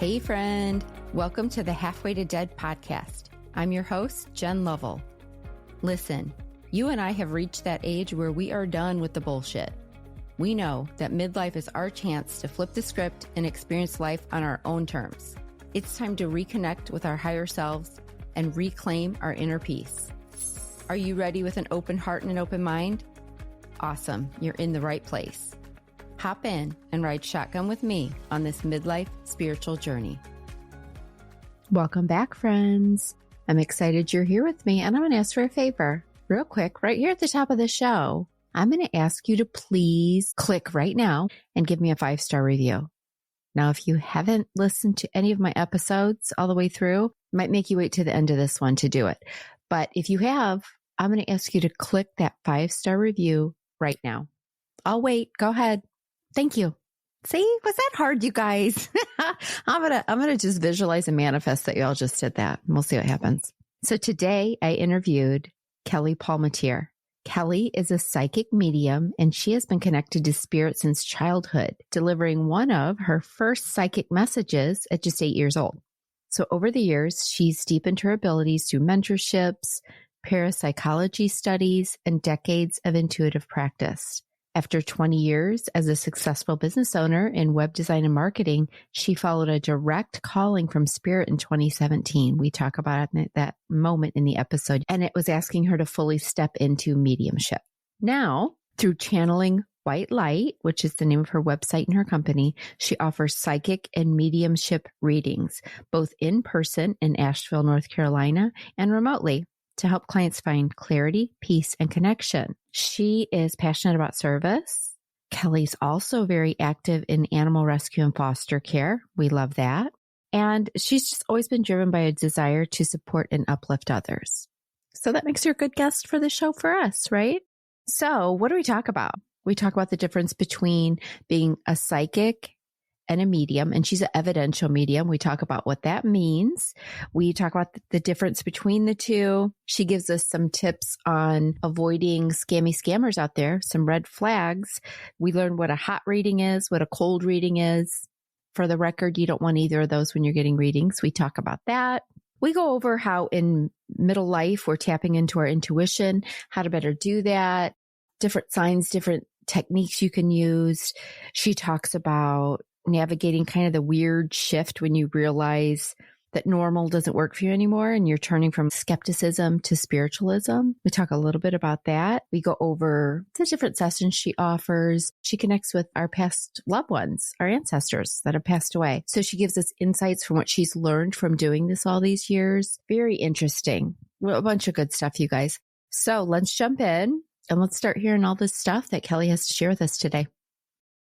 Hey friend, welcome to the Halfway to Dead podcast. I'm your host, Jen Lovell. Listen, you and I have reached that age where we are done with the bullshit. We know that midlife is our chance to flip the script and experience life on our own terms. It's time to reconnect with our higher selves and reclaim our inner peace. Are you ready with an open heart and an open mind? Awesome, you're in the right place. Hop in and ride shotgun with me on this midlife spiritual journey. Welcome back, friends. I'm excited you're here with me, and I'm going to ask for a favor. Real quick, right here at the top of the show, I'm going to ask you to please click right now and give me a 5-star review. Now, if you haven't listened to any of my episodes all the way through, it might make you wait to the end of this one to do it. But if you have, I'm going to ask you to click that 5-star review right now. I'll wait. Go ahead. Thank you. See, was that hard, you guys? I'm gonna just visualize and manifest that y'all just did that. We'll see what happens. So today I interviewed Kelly Palmatier. Kelly is a psychic medium, and she has been connected to spirit since childhood, delivering one of her first psychic messages at just 8 years old. So over the years, she's deepened her abilities through mentorships, parapsychology studies, and decades of intuitive practice. After 20 years as a successful business owner in web design and marketing, she followed a direct calling from spirit in 2017. We talk about it at that moment in the episode, and it was asking her to fully step into mediumship. Now, through channeling White Light, which is the name of her website and her company, she offers psychic and mediumship readings, both in person in Asheville, North Carolina, and remotely, to help clients find clarity, peace, and connection. She is passionate about service. Kelly's also very active in animal rescue and foster care. We love that. And she's just always been driven by a desire to support and uplift others. So that makes her a good guest for the show for us, right? So what do we talk about? We talk about the difference between being a psychic and a medium, and she's an evidential medium. We talk about what that means. We talk about the difference between the two. She gives us some tips on avoiding scammy scammers out there, some red flags. We learn what a hot reading is, what a cold reading is. For the record, you don't want either of those when you're getting readings. We talk about that. We go over how in middle life, we're tapping into our intuition, how to better do that, different signs, different techniques you can use. She talks about navigating kind of the weird shift when you realize that normal doesn't work for you anymore and you're turning from skepticism to spiritualism. We talk a little bit about that. We go over the different sessions she offers. She connects with our past loved ones, our ancestors that have passed away. So she gives us insights from what she's learned from doing this all these years. Very interesting. Well, a bunch of good stuff, you guys. So let's jump in and let's start hearing all this stuff that Kelly has to share with us today.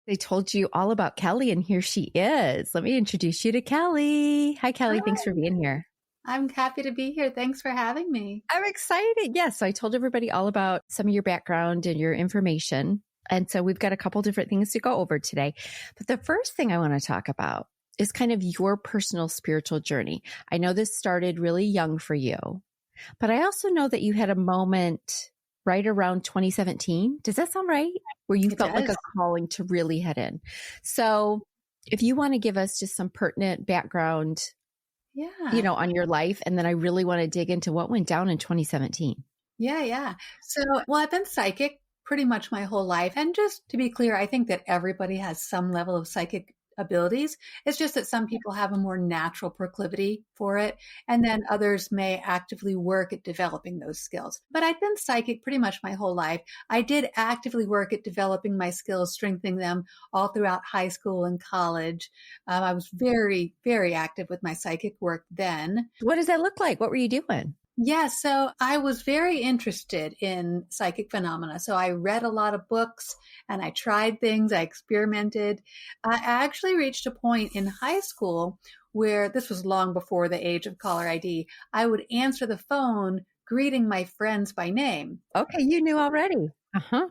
They told you all about Kelly, and here she is. Let me introduce you to Kelly. Hi, Kelly. Hi. Thanks for being here. I'm happy to be here. Thanks for having me. I'm excited. Yes. So I told everybody all about some of your background and your information. And so we've got a couple different things to go over today. But the first thing I want to talk about is kind of your personal spiritual journey. I know this started really young for you, but I also know that you had a moment right around 2017. Does that sound right? Where you felt like a calling to really head in. So if you want to give us just some pertinent background, on your life. And then I really want to dig into what went down in 2017. Yeah. So, I've been psychic pretty much my whole life. And just to be clear, I think that everybody has some level of psychic abilities. It's just that some people have a more natural proclivity for it, and then others may actively work at developing those skills. But I've been psychic pretty much my whole life. I did actively work at developing my skills, strengthening them all throughout high school and college. I was very, very active with my psychic work then. What does that look like? What were you doing? Yeah, so I was very interested in psychic phenomena. So I read a lot of books and I tried things, I experimented. I actually reached a point in high school where this was long before the age of caller ID. I would answer the phone greeting my friends by name. Okay, you knew already. Uh-huh.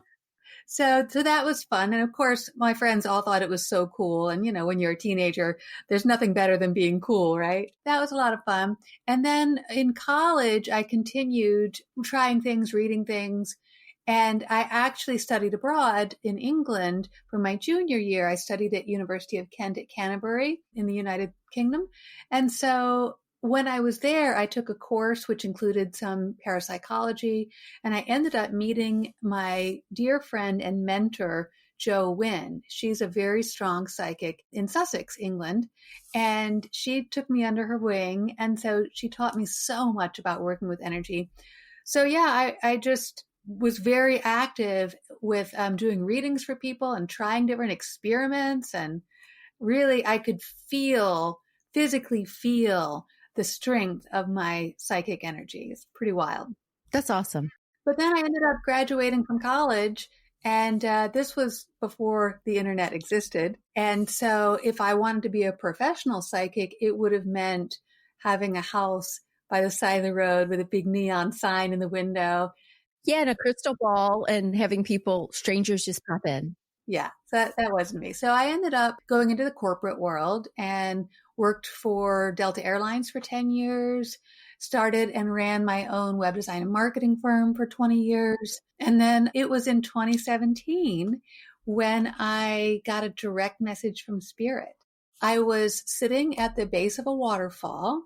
So that was fun. And of course, my friends all thought it was so cool. And, when you're a teenager, there's nothing better than being cool, right? That was a lot of fun. And then in college, I continued trying things, reading things. And I actually studied abroad in England for my junior year. I studied at University of Kent at Canterbury in the United Kingdom. And so when I was there, I took a course which included some parapsychology, and I ended up meeting my dear friend and mentor, Jo Wynn. She's a very strong psychic in Sussex, England, and she took me under her wing. And so she taught me so much about working with energy. So yeah, I just was very active with doing readings for people and trying different experiments. And really, I could physically feel the strength of my psychic energy. It's pretty wild. That's awesome. But then I ended up graduating from college, and this was before the internet existed. And so if I wanted to be a professional psychic, it would have meant having a house by the side of the road with a big neon sign in the window. Yeah, and a crystal ball and having strangers just pop in. Yeah, so that wasn't me. So I ended up going into the corporate world and worked for Delta Airlines for 10 years, started and ran my own web design and marketing firm for 20 years. And then it was in 2017 when I got a direct message from Spirit. I was sitting at the base of a waterfall,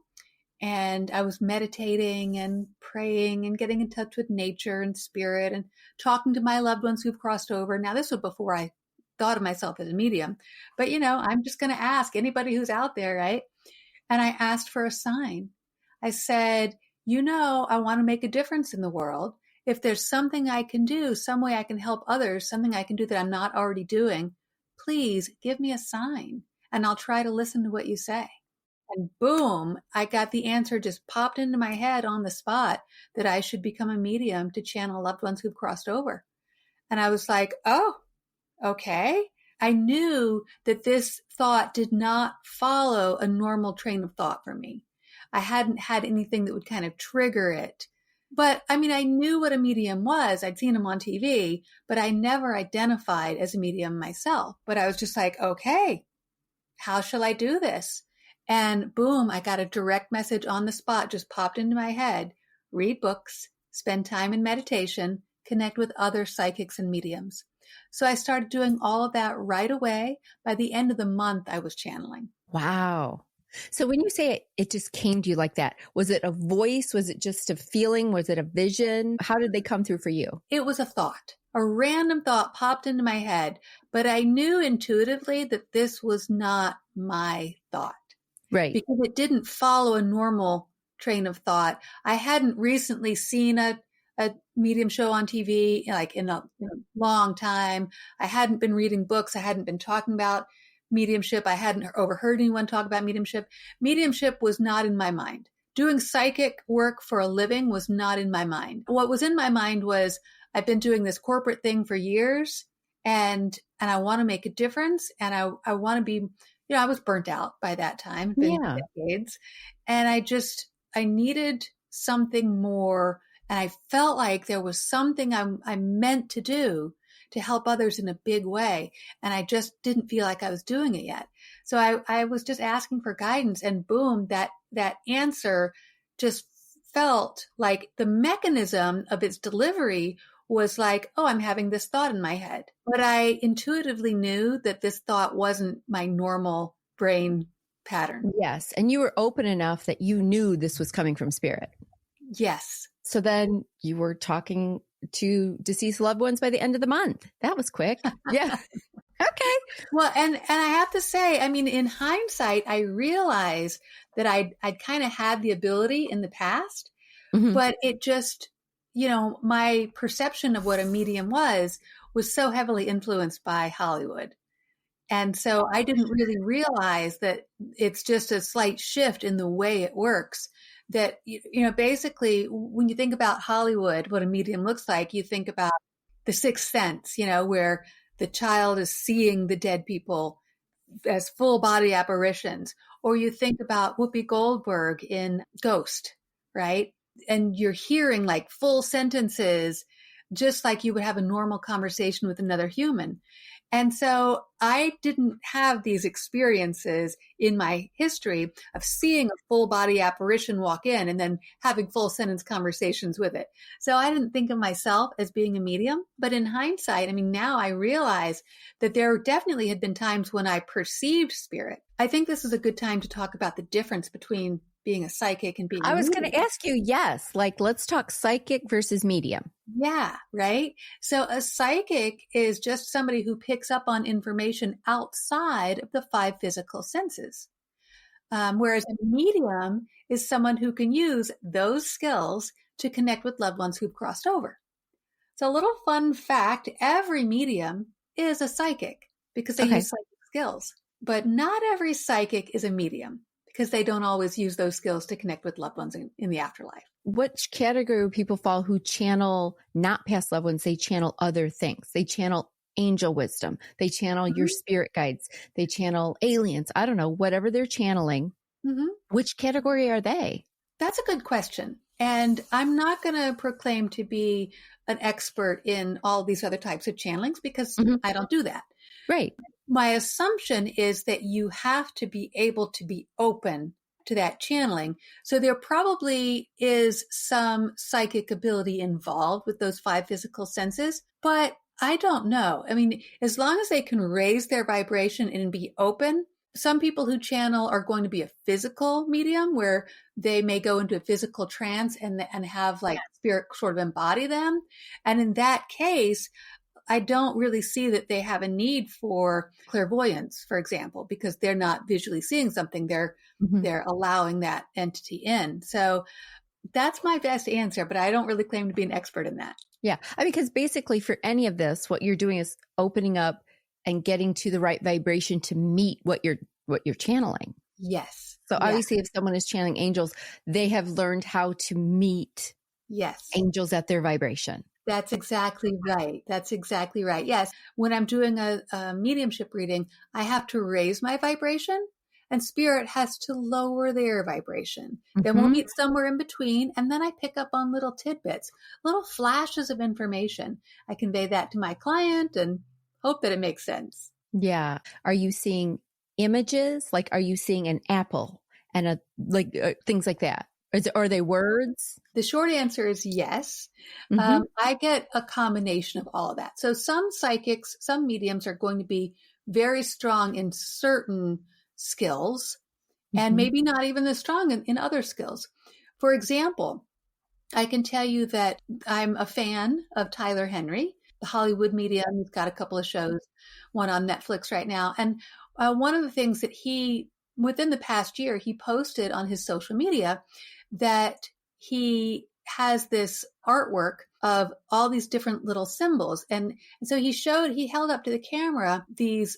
and I was meditating and praying and getting in touch with nature and spirit and talking to my loved ones who've crossed over. Now, this was before I thought of myself as a medium, but I'm just going to ask anybody who's out there, right? And I asked for a sign. I said, I want to make a difference in the world. If there's something I can do, some way I can help others, something I can do that I'm not already doing, please give me a sign and I'll try to listen to what you say. And boom, I got the answer just popped into my head on the spot that I should become a medium to channel loved ones who've crossed over. And I was like, oh, okay. I knew that this thought did not follow a normal train of thought for me. I hadn't had anything that would kind of trigger it. But I knew what a medium was. I'd seen them on TV, but I never identified as a medium myself. But I was just like, okay, how shall I do this? And boom, I got a direct message on the spot, just popped into my head. Read books, spend time in meditation, connect with other psychics and mediums. So I started doing all of that right away. By the end of the month, I was channeling. Wow. So when you say it just came to you like that, was it a voice? Was it just a feeling? Was it a vision? How did they come through for you? It was a thought. A random thought popped into my head, but I knew intuitively that this was not my thought. Right. Because it didn't follow a normal train of thought. I hadn't recently seen a medium show on TV, like in a long time. I hadn't been reading books. I hadn't been talking about mediumship. I hadn't overheard anyone talk about mediumship. Mediumship was not in my mind. Doing psychic work for a living was not in my mind. What was in my mind was, I've been doing this corporate thing for years, and I want to make a difference, and I want to be, I was burnt out by that time, decades, and I needed something more, and I felt like there was something I meant to do to help others in a big way, and I just didn't feel like I was doing it yet. So I was just asking for guidance, and boom, that answer just felt like the mechanism of its delivery was like, oh, I'm having this thought in my head. But I intuitively knew that this thought wasn't my normal brain pattern. Yes. And you were open enough that you knew this was coming from Spirit. Yes. So then you were talking to deceased loved ones by the end of the month. That was quick. Yeah. Okay. Well, and I have to say, in hindsight, I realized that I'd kind of had the ability in the past, but it just, my perception of what a medium was so heavily influenced by Hollywood. And so I didn't really realize that it's just a slight shift in the way it works. That, basically, when you think about Hollywood, what a medium looks like, you think about The Sixth Sense, where the child is seeing the dead people as full body apparitions. Or you think about Whoopi Goldberg in Ghost, right? And you're hearing like full sentences, just like you would have a normal conversation with another human. And so I didn't have these experiences in my history of seeing a full body apparition walk in and then having full sentence conversations with it. So I didn't think of myself as being a medium. But in hindsight, I mean, now I realize that there definitely had been times when I perceived spirit. I think this is a good time to talk about the difference between being a psychic and being a I was medium. going to ask you, yes, like let's talk psychic versus medium. Yeah, right. So a psychic is just somebody who picks up on information outside of the five physical senses. Whereas a medium is someone who can use those skills to connect with loved ones who've crossed over. So a little fun fact, every medium is a psychic because they use psychic skills, but not every psychic is a medium because they don't always use those skills to connect with loved ones in the afterlife. Which category would people fall who channel not past loved ones? They channel other things. They channel angel wisdom. They channel your spirit guides. They channel aliens. I don't know, whatever they're channeling. Which category are they? That's a good question. And I'm not going to proclaim to be an expert in all these other types of channelings because I don't do that. Right. My assumption is that you have to be able to be open to that channeling. So there probably is some psychic ability involved with those five physical senses, but I don't know. I mean, as long as they can raise their vibration and be open, some people who channel are going to be a physical medium where they may go into a physical trance and have like spirit sort of embody them. And in that case, I don't really see that they have a need for clairvoyance, for example, because they're not visually seeing something. They're allowing that entity in. So that's my best answer, but I don't really claim to be an expert in that. Yeah. I mean, because basically for any of this, what you're doing is opening up and getting to the right vibration to meet what you're channeling. Yes. So obviously if someone is channeling angels, they have learned how to meet angels at their vibration. That's exactly right. That's exactly right. Yes. When I'm doing a mediumship reading, I have to raise my vibration and spirit has to lower their vibration. Then we'll meet somewhere in between. And then I pick up on little tidbits, little flashes of information. I convey that to my client and hope that it makes sense. Yeah. Are you seeing images? Like, are you seeing an apple and things like that? Are they words? The short answer is yes. I get a combination of all of that. So some psychics, some mediums are going to be very strong in certain skills and maybe not even as strong in other skills. For example, I can tell you that I'm a fan of Tyler Henry, the Hollywood medium. He's got a couple of shows, one on Netflix right now. And one of the things that within the past year, he posted on his social media that he has this artwork of all these different little symbols. And so he held up to the camera these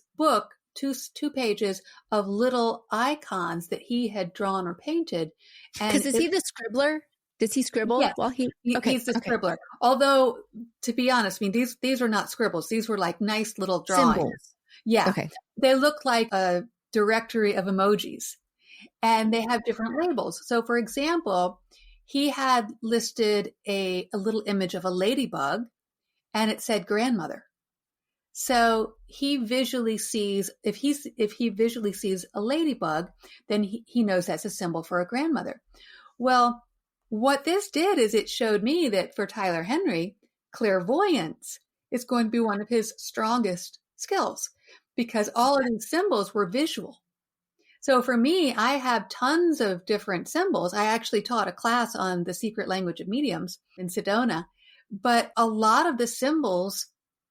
two pages of little icons that he had drawn or painted. Because is he the scribbler? Does he scribble? Yes, while he's the scribbler. Although, to be honest, I mean, these are not scribbles. These were like nice little drawings. Symbols. Yeah. Okay. They look like a directory of emojis and they have different labels. So for example, he had listed a little image of a ladybug and it said grandmother. So he visually sees, if he visually sees a ladybug, then he knows that's a symbol for a grandmother. Well, what this did is it showed me that for Tyler Henry, clairvoyance is going to be one of his strongest skills because all of these symbols were visual. So for me, I have tons of different symbols. I actually taught a class on the secret language of mediums in Sedona, but a lot of the symbols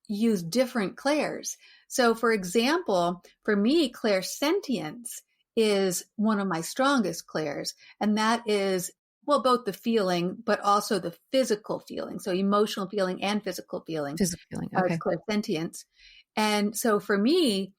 use different clairs. So for example, for me, clairsentience is one of my strongest clairs. And that is, well, both the feeling, but also the physical feeling. So emotional feeling and physical feeling. Physical feeling. Okay. Clairsentience. And so for me,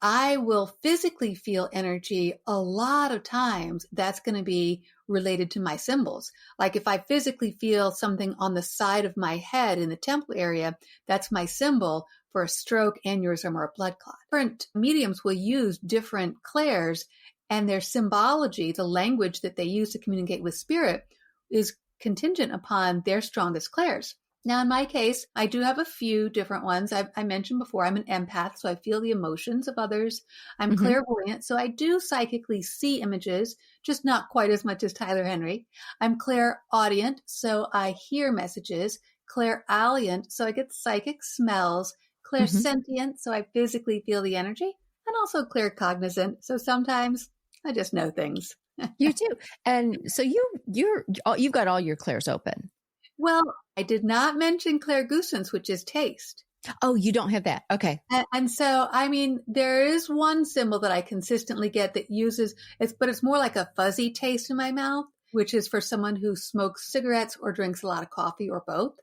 I will physically feel energy a lot of times. That's going to be related to my symbols. Like if I physically feel something on the side of my head in the temple area, that's my symbol for a stroke, aneurysm, or a blood clot. Different mediums will use different clairs, and their symbology, the language that they use to communicate with spirit, is contingent upon their strongest clairs. Now, in my case, I do have a few different ones. I mentioned before, I'm an empath, so I feel the emotions of others. I'm Mm-hmm. clairvoyant, so I do psychically see images, just not quite as much as Tyler Henry. I'm clairaudient, so I hear messages. Clairalient, so I get psychic smells. Mm-hmm. Clairsentient, so I physically feel the energy. And also claircognizant, so sometimes I just know things. You do. And so you've got all your clairs open. Well, I did not mention clairgoussence, which is taste. Oh, you don't have that. Okay. And so, I mean, there is one symbol that I consistently get that uses but it's more like a fuzzy taste in my mouth, which is for someone who smokes cigarettes or drinks a lot of coffee or both.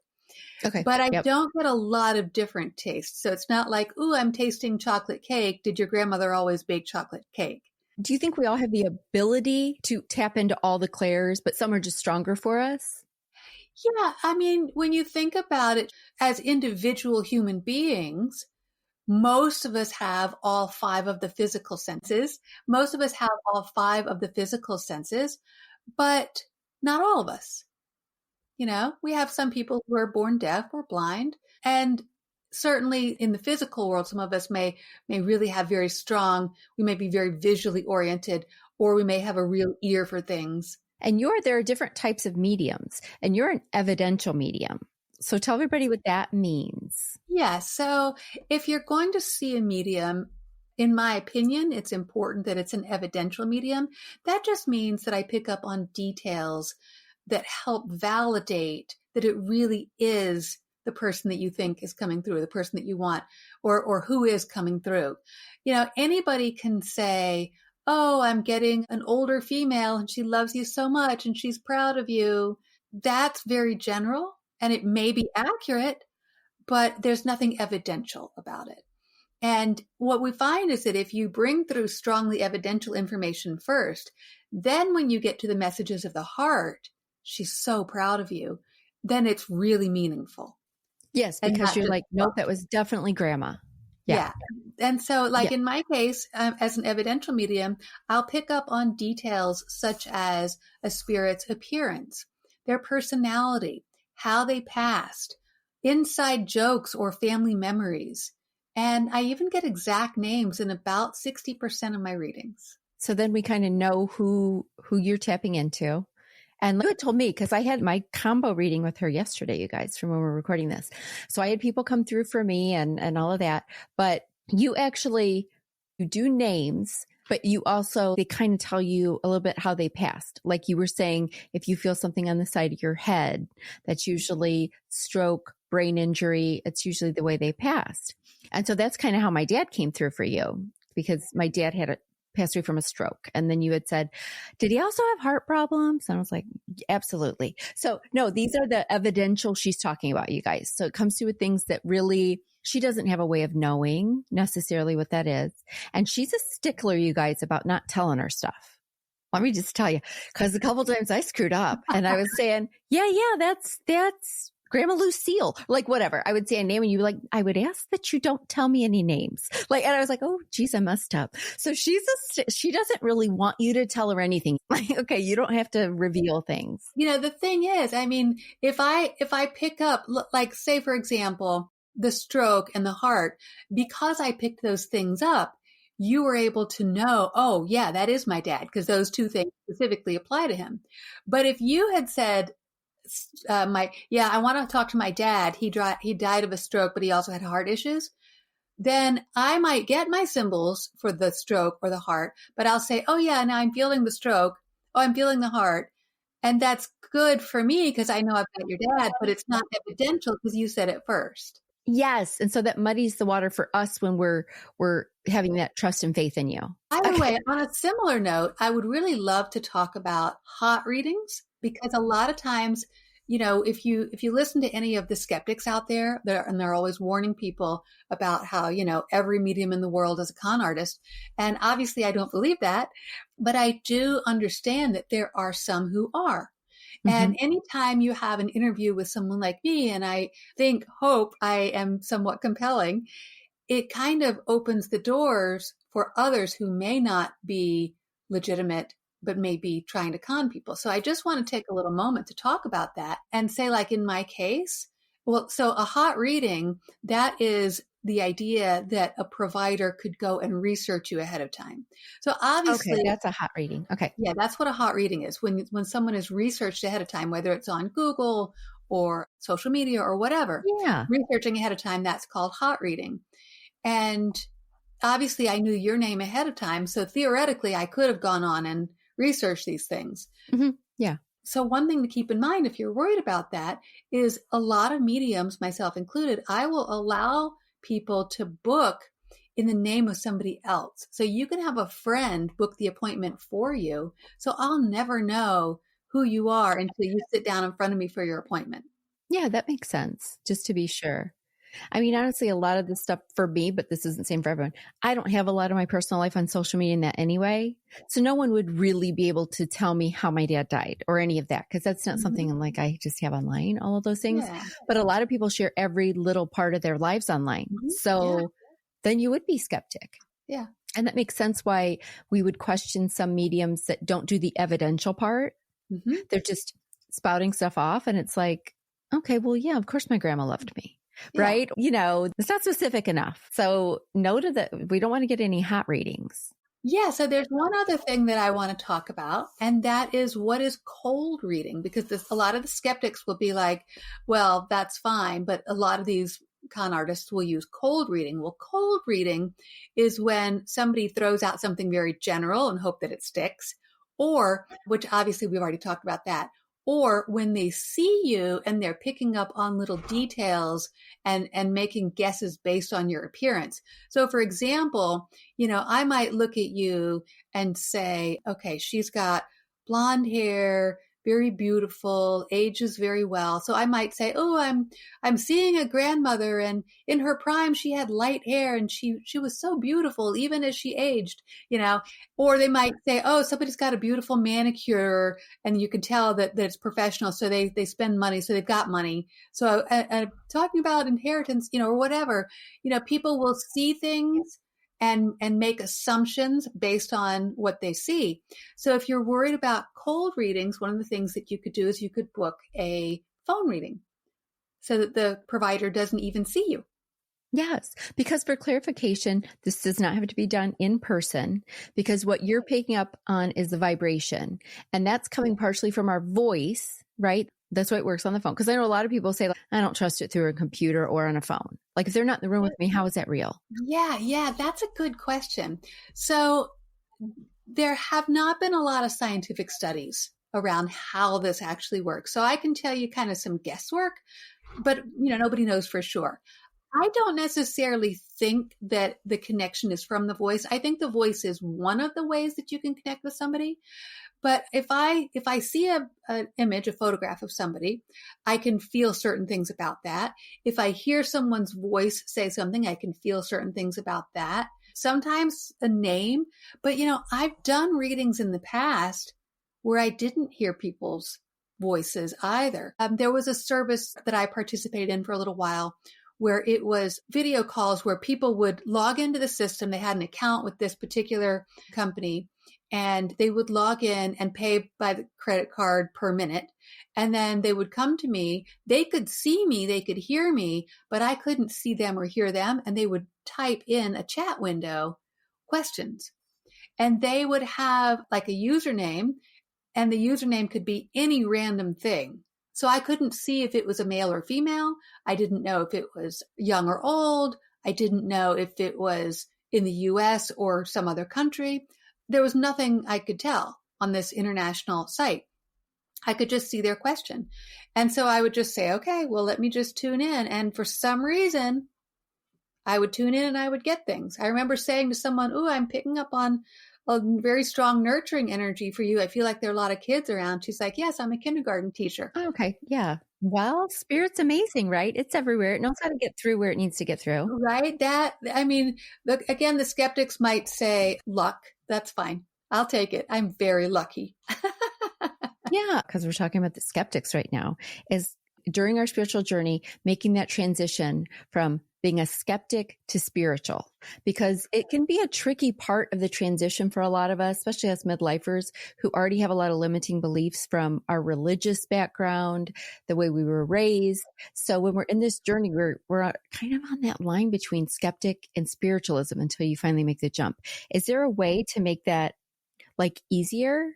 Okay. But I Yep. don't get a lot of different tastes. So it's not like, ooh, I'm tasting chocolate cake. Did your grandmother always bake chocolate cake? Do you think we all have the ability to tap into all the clairs, but some are just stronger for us? Yeah, I mean, when you think about it as individual human beings, most of us have all five of the physical senses. Most of us have all five of the physical senses, but not all of us. We have some people who are born deaf or blind, and certainly in the physical world, some of us may really have we may be very visually oriented, or we may have a real ear for things. And there are different types of mediums, and you're an evidential medium. So tell everybody what that means. Yeah. So if you're going to see a medium, in my opinion, it's important that it's an evidential medium. That just means that I pick up on details that help validate that it really is the person that you think is coming through, the person that you want, or who is coming through. Anybody can say, oh, I'm getting an older female and she loves you so much and she's proud of you. That's very general and it may be accurate, but there's nothing evidential about it. And what we find is that if you bring through strongly evidential information first, then when you get to the messages of the heart, she's so proud of you, then it's really meaningful. Yes, because you're like, nope, that was definitely grandma. Yeah. And so in my case, as an evidential medium, I'll pick up on details such as a spirit's appearance, their personality, how they passed, inside jokes or family memories. And I even get exact names in about 60% of my readings. So then we kind of know who you're tapping into. And Lou had told me, because I had my combo reading with her yesterday, you guys, from when we were recording this. So I had people come through for me and all of that. But you do names, but they kind of tell you a little bit how they passed. Like you were saying, if you feel something on the side of your head, that's usually stroke, brain injury. It's usually the way they passed. And so that's kind of how my dad came through for you, because my dad had passed away from a stroke. And then you had said, did he also have heart problems? And I was like, absolutely. So no, these are the evidential she's talking about, you guys. So it comes to with things that really, she doesn't have a way of knowing necessarily what that is. And she's a stickler, you guys, about not telling her stuff. Let me just tell you, because a couple times I screwed up and I was saying, yeah, that's Grandma Lucille, like whatever. I would say a name and you were like, I would ask that you don't tell me any names. And I was like, oh, geez, I messed up. So she doesn't really want you to tell her anything. Like, okay, you don't have to reveal things. The thing is, I mean, if I pick up, like say, for example, the stroke and the heart, because I picked those things up, you were able to know, oh yeah, that is my dad, because those two things specifically apply to him. But if you had said, I want to talk to my dad. He died of a stroke, but he also had heart issues. Then I might get my symbols for the stroke or the heart, but I'll say, oh yeah, now I'm feeling the stroke. Oh, I'm feeling the heart. And that's good for me because I know I've got your dad, but it's not evidential because you said it first. Yes. And so that muddies the water for us when we're having that trust and faith in you. By the way, on a similar note, I would really love to talk about hot readings, because a lot of times, if you listen to any of the skeptics out there, they're always warning people about how, every medium in the world is a con artist. And obviously I don't believe that, but I do understand that there are some who are. And anytime you have an interview with someone like me, and I hope I am somewhat compelling, it kind of opens the doors for others who may not be legitimate, but may be trying to con people. So I just want to take a little moment to talk about that and say, like in my case, Well, so a hot reading, that is the idea that a provider could go and research you ahead of time. So Okay, obviously, that's a hot reading. Okay. yeah, that's what a hot reading is. When someone is researched ahead of time, whether it's on Google or social media or whatever, Yeah. researching ahead of time, that's called hot reading. And obviously I knew your name ahead of time. So theoretically, I could have gone on and researched these things. Mm-hmm. Yeah. So one thing to keep in mind, if you're worried about that, is a lot of mediums, myself included, I will allow people to book in the name of somebody else. So you can have a friend book the appointment for you. So I'll never know who you are until you sit down in front of me for your appointment. Yeah, that makes sense, just to be sure. I mean, honestly, a lot of this stuff for me, but this isn't the same for everyone. I don't have a lot of my personal life on social media and that anyway. So no one would really be able to tell me how my dad died or any of that, because that's not something like I just have online, all of those things. Yeah. But a lot of people share every little part of their lives online. So then you would be skeptic. Yeah. And that makes sense why we would question some mediums that don't do the evidential part. They're just spouting stuff off. And it's like, okay, well, yeah, of course my grandma loved me. Right? You know, it's not specific enough. So no to that. We don't want to get any hot readings. Yeah. So there's one other thing that I want to talk about, and that is what is cold reading? Because a lot of the skeptics will be like, well, that's fine. But a lot of these con artists will use cold reading. Well, cold reading is when somebody throws out something very general and hope that it sticks, or, which obviously we've already talked about that, or when they see you and they're picking up on little details and making guesses based on your appearance. So for example, you know, I might look at you and say, okay, she's got blonde hair, very beautiful, ages very well. So I might say, oh, I'm seeing a grandmother, and in her prime, she had light hair and she was so beautiful, even as she aged, you know. Or they might say, oh, somebody's got a beautiful manicure, and you can tell that it's professional. So they spend money, so they've got money. So talking about inheritance, you know, or whatever, you know, people will see things and make assumptions based on what they see. So if you're worried about cold readings, one of the things that you could do is you could book a phone reading so that the provider doesn't even see you. Yes, because for clarification, this does not have to be done in person, because what you're picking up on is the vibration, and that's coming partially from our voice, right? That's why it works on the phone. Because I know a lot of people say, like, I don't trust it through a computer or on a phone. Like if they're not in the room with me, how is that real? Yeah, that's a good question. So there have not been a lot of scientific studies around how this actually works. So I can tell you kind of some guesswork, but you know, nobody knows for sure. I don't necessarily think that the connection is from the voice. I think the voice is one of the ways that you can connect with somebody. But if I see an image, a photograph of somebody, I can feel certain things about that. If I hear someone's voice say something, I can feel certain things about that. Sometimes a name, but you know, I've done readings in the past where I didn't hear people's voices either. There was a service that I participated in for a little while where it was video calls where people would log into the system. They had an account with this particular company, and they would log in and pay by the credit card per minute. And then they would come to me. They could see me, they could hear me, but I couldn't see them or hear them. And they would type in a chat window questions. And they would have like a username, and the username could be any random thing. So I couldn't see if it was a male or female. I didn't know if it was young or old. I didn't know if it was in the US or some other country. There was nothing I could tell on this international site. I could just see their question. And so I would just say, okay, well, let me just tune in. And for some reason, I would tune in and I would get things. I remember saying to someone, oh, I'm picking up on a very strong nurturing energy for you. I feel like there are a lot of kids around. She's like, yes, I'm a kindergarten teacher. Oh, okay. Yeah. Well, spirit's amazing, right? It's everywhere. It knows how to get through where it needs to get through. Right. I mean, again, the skeptics might say luck. That's fine. I'll take it. I'm very lucky. Yeah. Because we're talking about the skeptics right now. Is during our spiritual journey, making that transition from being a skeptic to spiritual, because it can be a tricky part of the transition for a lot of us, especially as midlifers who already have a lot of limiting beliefs from our religious background, the way we were raised. So when we're in this journey, we're kind of on that line between skeptic and spiritualism until you finally make the jump. Is there a way to make that like easier?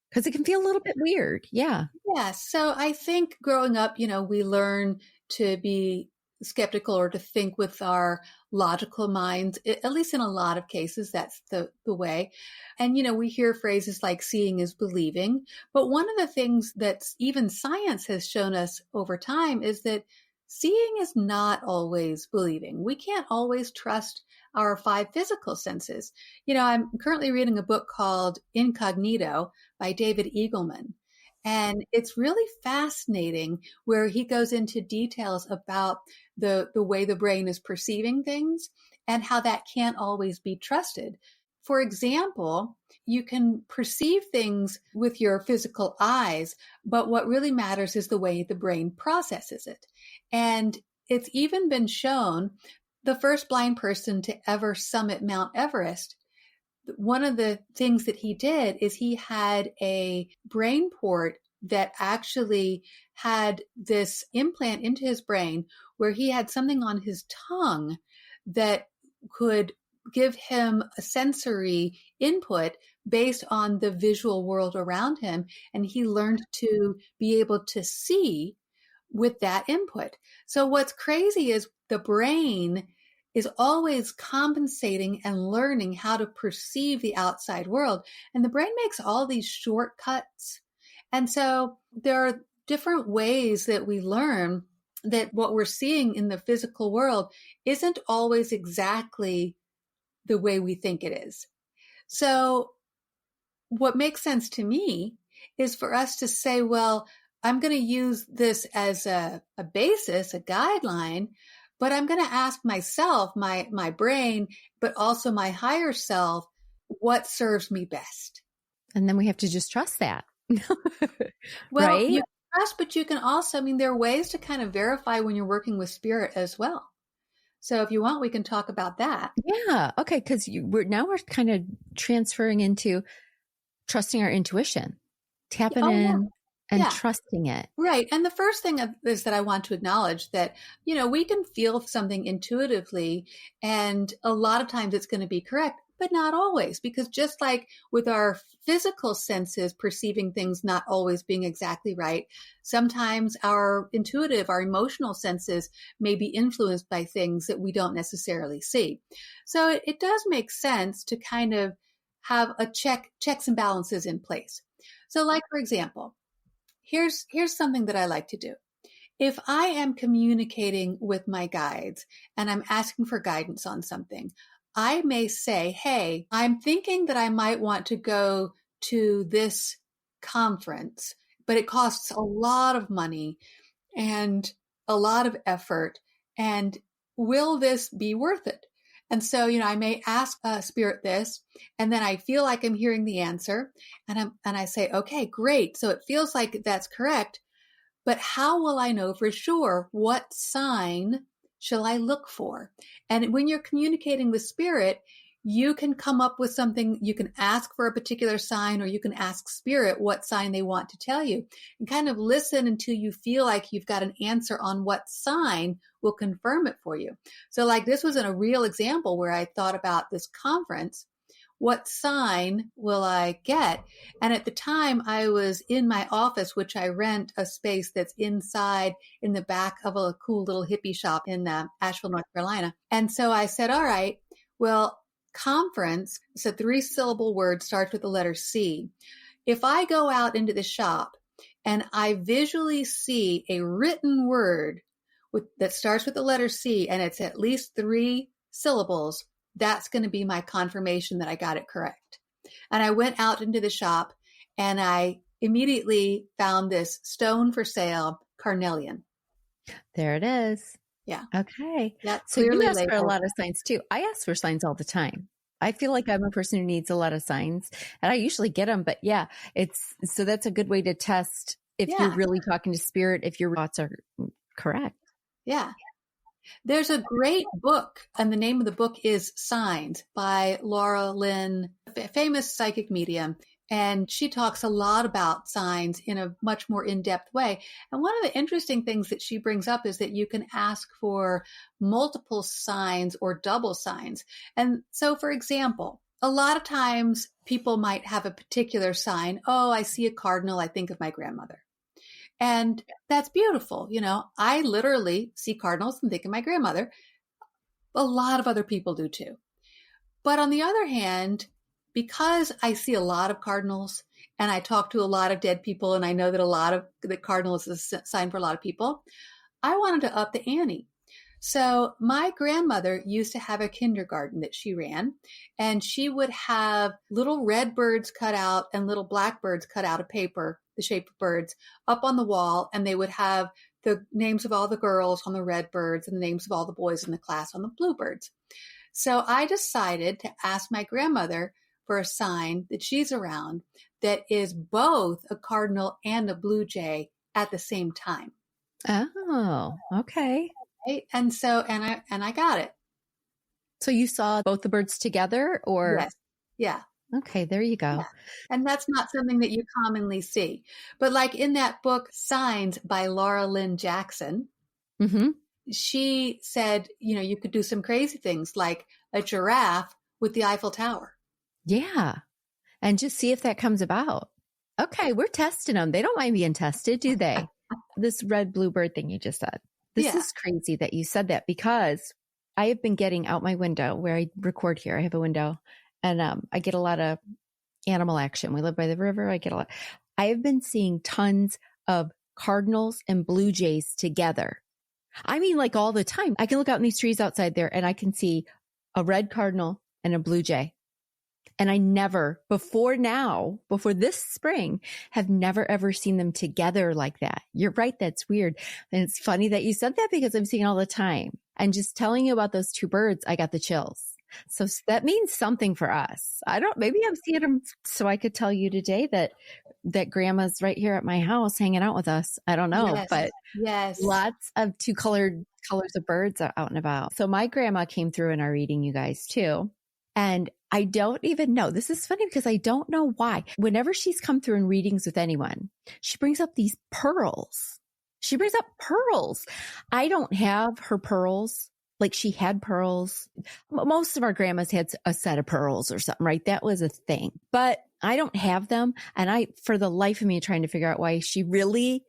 Because it can feel a little bit weird. Yeah. Yeah. So I think growing up, we learn to be skeptical or to think with our logical minds. At least in a lot of cases, that's the way. And, we hear phrases like seeing is believing. But one of the things that even science has shown us over time is that seeing is not always believing. We can't always trust our 5 physical senses. I'm currently reading a book called Incognito by David Eagleman. And it's really fascinating where he goes into details about the way the brain is perceiving things and how that can't always be trusted. For example, you can perceive things with your physical eyes, but what really matters is the way the brain processes it. And it's even been shown the first blind person to ever summit Mount Everest, one of the things that he did is he had a brain port that actually had this implant into his brain where he had something on his tongue that could give him a sensory input based on the visual world around him. And he learned to be able to see with that input. So what's crazy is the brain is always compensating and learning how to perceive the outside world. And the brain makes all these shortcuts. And so there are different ways that we learn that what we're seeing in the physical world isn't always exactly the way we think it is. So what makes sense to me is for us to say, well, I'm going to use this as a basis, a guideline, but I'm going to ask myself, my brain, but also my higher self, what serves me best. And then we have to just trust that. Well, right? You trust, but you can also, there are ways to kind of verify when you're working with spirit as well. So if you want, we can talk about that. Yeah. Okay. Because we're kind of transferring into trusting our intuition, tapping in and trusting it. Right. And the first thing is that I want to acknowledge that, we can feel something intuitively, and a lot of times it's going to be correct, but not always, because just like with our physical senses perceiving things not always being exactly right, sometimes our intuitive, our emotional senses may be influenced by things that we don't necessarily see. So it does make sense to kind of have a checks and balances in place. So like, for example, here's something that I like to do. If I am communicating with my guides and I'm asking for guidance on something, I may say, hey, I'm thinking that I might want to go to this conference, but it costs a lot of money and a lot of effort. And will this be worth it? And so, I may ask Spirit this, and then I feel like I'm hearing the answer, and I say, okay, great. So it feels like that's correct, but how will I know for sure? What sign shall I look for? And when you're communicating with Spirit, you can come up with something. You can ask for a particular sign, or you can ask Spirit what sign they want to tell you, and kind of listen until you feel like you've got an answer on what sign will confirm it for you. So like this was a real example where I thought about this conference. What sign will I get? And at the time I was in my office, which I rent a space that's inside in the back of a cool little hippie shop in Asheville, North Carolina. And so I said, all right, well, conference, it's a 3-syllable word, starts with the letter C. If I go out into the shop and I visually see a written word that starts with the letter C and it's at least 3 syllables, that's going to be my confirmation that I got it correct. And I went out into the shop and I immediately found this stone for sale, carnelian. There it is. Yeah. Okay. That's so you ask for a lot of signs too. I ask for signs all the time. I feel like I'm a person who needs a lot of signs, and I usually get them, but yeah, so that's a good way to test if Yeah. you're really talking to spirit, if your thoughts are correct. Yeah. There's a great book, and the name of the book is Signs by Laura Lynn, a famous psychic medium. And she talks a lot about signs in a much more in-depth way. And one of the interesting things that she brings up is that you can ask for multiple signs or double signs. And so, for example, a lot of times people might have a particular sign. Oh, I see a cardinal, I think of my grandmother. And that's beautiful. You know, I literally see cardinals and think of my grandmother. A lot of other people do too. But on the other hand, because I see a lot of cardinals and I talk to a lot of dead people, and I know that a lot of the cardinals is a sign for a lot of people, I wanted to up the ante. So my grandmother used to have a kindergarten that she ran, and she would have little red birds cut out and little black birds cut out of paper, the shape of birds, up on the wall. And they would have the names of all the girls on the red birds and the names of all the boys in the class on the blue birds. So I decided to ask my grandmother for a sign that she's around that is both a cardinal and a blue jay at the same time. Oh, okay. Right? And so, and I got it. So you saw both the birds together, or? Yes. Yeah. Okay, there you go. Yeah. And that's not something that you commonly see. But like in that book, Signs by Laura Lynn Jackson, she said, you know, you could do some crazy things like a giraffe with the Eiffel Tower. Yeah. And just see if that comes about. Okay, we're testing them. They don't mind being tested, do they? This red bluebird thing you just said. This is crazy that you said that, because I have been getting out my window where I record here. I have a window, and I get a lot of animal action. We live by the river. I have been seeing tons of cardinals and blue jays together. I mean, like all the time. I can look out in these trees outside there and I can see a red cardinal and a blue jay. And I never, before this spring, have never ever seen them together like that. You're right. That's weird. And it's funny that you said that, because I'm seeing it all the time. And just telling you about those two birds, I got the chills. So that means something for us. Maybe I'm seeing them so I could tell you today that grandma's right here at my house hanging out with us. I don't know, but lots of two colors of birds are out and about. So my grandma came through in our reading, you guys, too. And I don't even know. This is funny because I don't know why. Whenever she's come through in readings with anyone, she brings up these pearls. I don't have her pearls. Like, she had pearls. Most of our grandmas had a set of pearls or something, right? That was a thing. But I don't have them. And for the life of me, trying to figure out why she really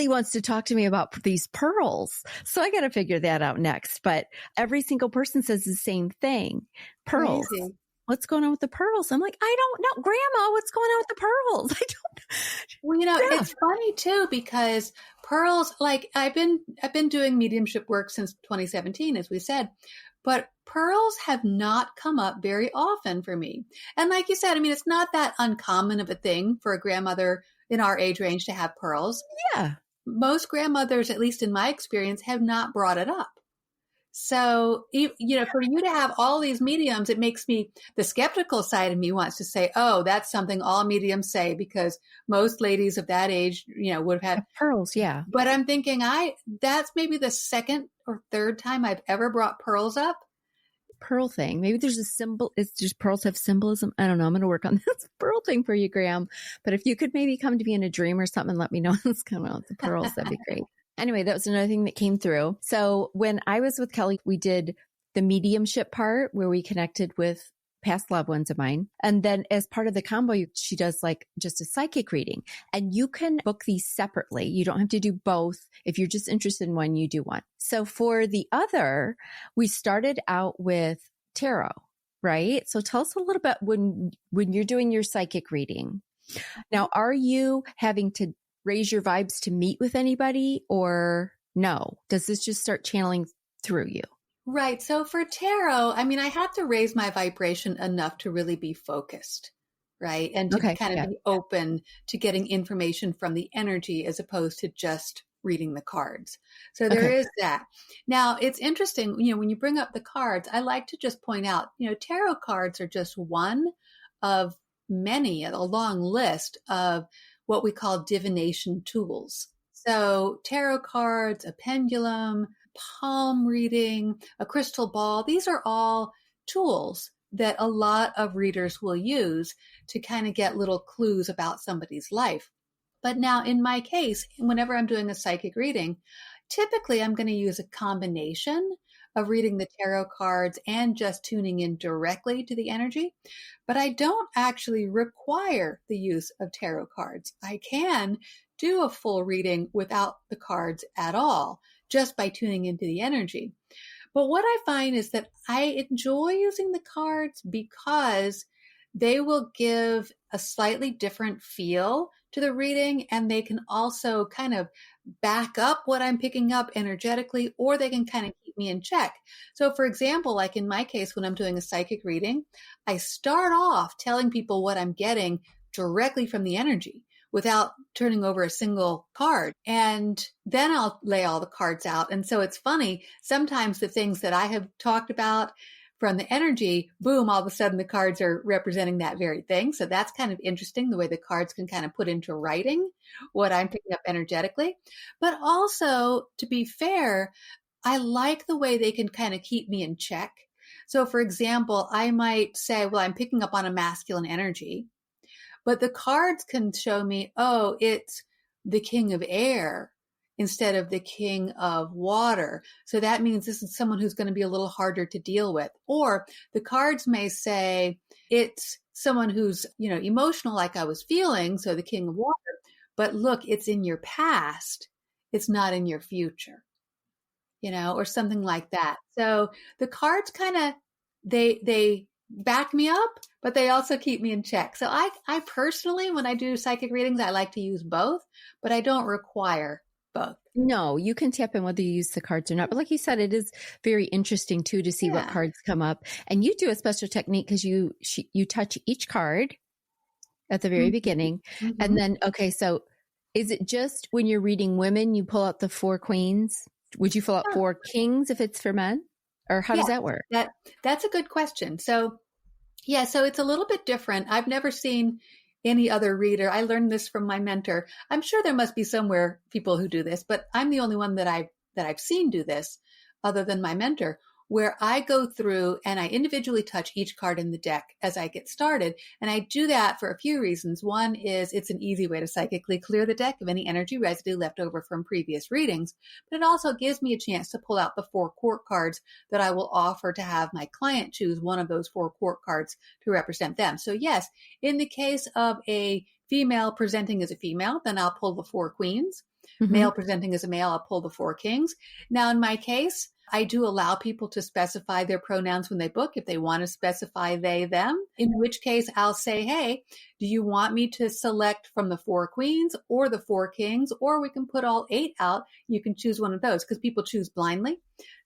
wants to talk to me about these pearls. So I got to figure that out next. But every single person says the same thing. Pearls. Crazy. What's going on with the pearls? I'm like, I don't know. Grandma, what's going on with the pearls? I don't know. Well, you know, it's funny too, because pearls, like I've been doing mediumship work since 2017, as we said, but pearls have not come up very often for me. And like you said, I mean, it's not that uncommon of a thing for a grandmother in our age range to have pearls. Yeah. Most grandmothers, at least in my experience, have not brought it up. So, you know, for you to have all these mediums, it makes me, the skeptical side of me wants to say, oh, that's something all mediums say, because most ladies of that age, you know, would have had pearls. Yeah. But I'm thinking that's maybe the second or third time I've ever brought pearls up. Pearl thing. Maybe there's a symbol. It's just pearls have symbolism. I don't know. I'm going to work on this pearl thing for you, Graham. But if you could maybe come to me in a dream or something and let me know what's going on with the pearls, that'd be great. Anyway, that was another thing that came through. So when I was with Kelly, we did the mediumship part where we connected with past loved ones of mine. And then as part of the combo, she does like just a psychic reading, and you can book these separately. You don't have to do both. If you're just interested in one, you do one. So for the other, we started out with tarot, right? So tell us a little bit when you're doing your psychic reading. Now, are you having to raise your vibes to meet with anybody, or no? Does this just start channeling through you? Right. So for tarot, I mean, I have to raise my vibration enough to really be focused, right? And to be open to getting information from the energy as opposed to just reading the cards. So there is that. Now, it's interesting, you know, when you bring up the cards, I like to just point out, you know, tarot cards are just one of many, a long list of what we call divination tools. So tarot cards, a pendulum, palm reading, a crystal ball, these are all tools that a lot of readers will use to kind of get little clues about somebody's life. But now in my case, whenever I'm doing a psychic reading, typically I'm going to use a combination of reading the tarot cards and just tuning in directly to the energy. But I don't actually require the use of tarot cards. I can do a full reading without the cards at all, just by tuning into the energy. But what I find is that I enjoy using the cards because they will give a slightly different feel to the reading, and they can also kind of back up what I'm picking up energetically, or they can kind of keep me in check. So for example, like in my case, when I'm doing a psychic reading, I start off telling people what I'm getting directly from the energy without turning over a single card. And then I'll lay all the cards out. And so it's funny, sometimes the things that I have talked about from the energy, boom, all of a sudden the cards are representing that very thing. So that's kind of interesting, the way the cards can kind of put into writing what I'm picking up energetically. But also, to be fair, I like the way they can kind of keep me in check. So for example, I might say, well, I'm picking up on a masculine energy, but the cards can show me, oh, it's the king of air instead of the king of water. So that means this is someone who's going to be a little harder to deal with. Or the cards may say it's someone who's, emotional like I was feeling, so the king of water, but look, it's in your past. It's not in your future, or something like that. So the cards kind of, they back me up, but they also keep me in check. So I personally, when I do psychic readings, I like to use both, but I don't require both. No, you can tap in whether you use the cards or not. But like you said, it is very interesting too to see what cards come up. And you do a special technique because you touch each card at the very beginning. Mm-hmm. And then, okay, so is it just when you're reading women, you pull out the 4 queens? Would you pull out 4 kings if it's for men? Or how does that work? That's a good question. So it's a little bit different. I've never seen any other reader. I learned this from my mentor. I'm sure there must be somewhere people who do this, but I'm the only one that I've seen do this other than my mentor, where I go through and I individually touch each card in the deck as I get started. And I do that for a few reasons. One is it's an easy way to psychically clear the deck of any energy residue left over from previous readings, but it also gives me a chance to pull out the 4 court cards that I will offer to have my client choose one of those 4 court cards to represent them. So yes, in the case of a female presenting as a female, then I'll pull the 4 queens. Mm-hmm. Male presenting as a male, I'll pull the 4 kings. Now in my case, I do allow people to specify their pronouns when they book, if they want to specify they, them, in which case I'll say, hey, do you want me to select from the 4 queens or the 4 kings, or we can put all 8 out. You can choose one of those because people choose blindly.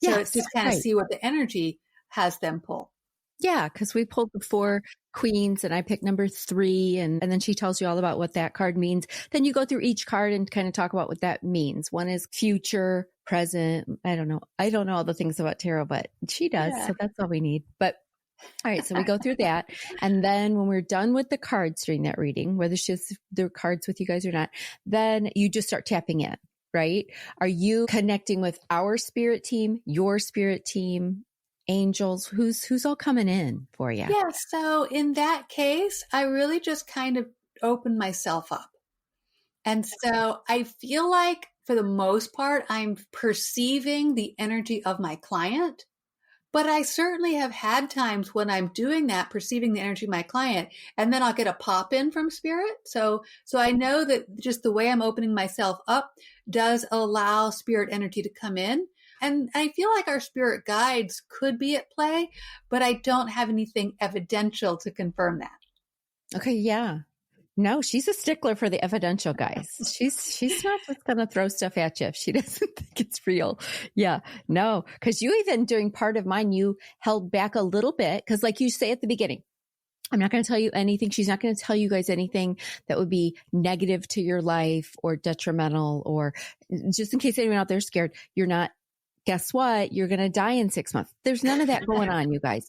So it's just kind of see what the energy has them pull. Yeah, because we pulled the 4 queens and I picked number 3 and then she tells you all about what that card means. Then you go through each card and kind of talk about what that means. One is future, present. I don't know all the things about tarot, but she does. Yeah. So that's all we need. But all right, so we go through that. And then when we're done with the cards during that reading, whether she's the cards with you guys or not, then you just start tapping in, right? Are you connecting with our spirit team, your spirit team, angels? Who's all coming in for you? Yeah. So in that case, I really just kind of open myself up. And so I feel like for the most part, I'm perceiving the energy of my client, but I certainly have had times when I'm doing that, perceiving the energy of my client, and then I'll get a pop in from spirit. So I know that just the way I'm opening myself up does allow spirit energy to come in. And I feel like our spirit guides could be at play, but I don't have anything evidential to confirm that. Okay. Yeah. No, she's a stickler for the evidential, guys. She's not just going to throw stuff at you if she doesn't think it's real. Yeah. No, because you even during part of mine, you held back a little bit because like you say at the beginning, I'm not going to tell you anything. She's not going to tell you guys anything that would be negative to your life or detrimental, or just in case anyone out there is scared, you're not. Guess what? You're going to die in 6 months. There's none of that going on, you guys.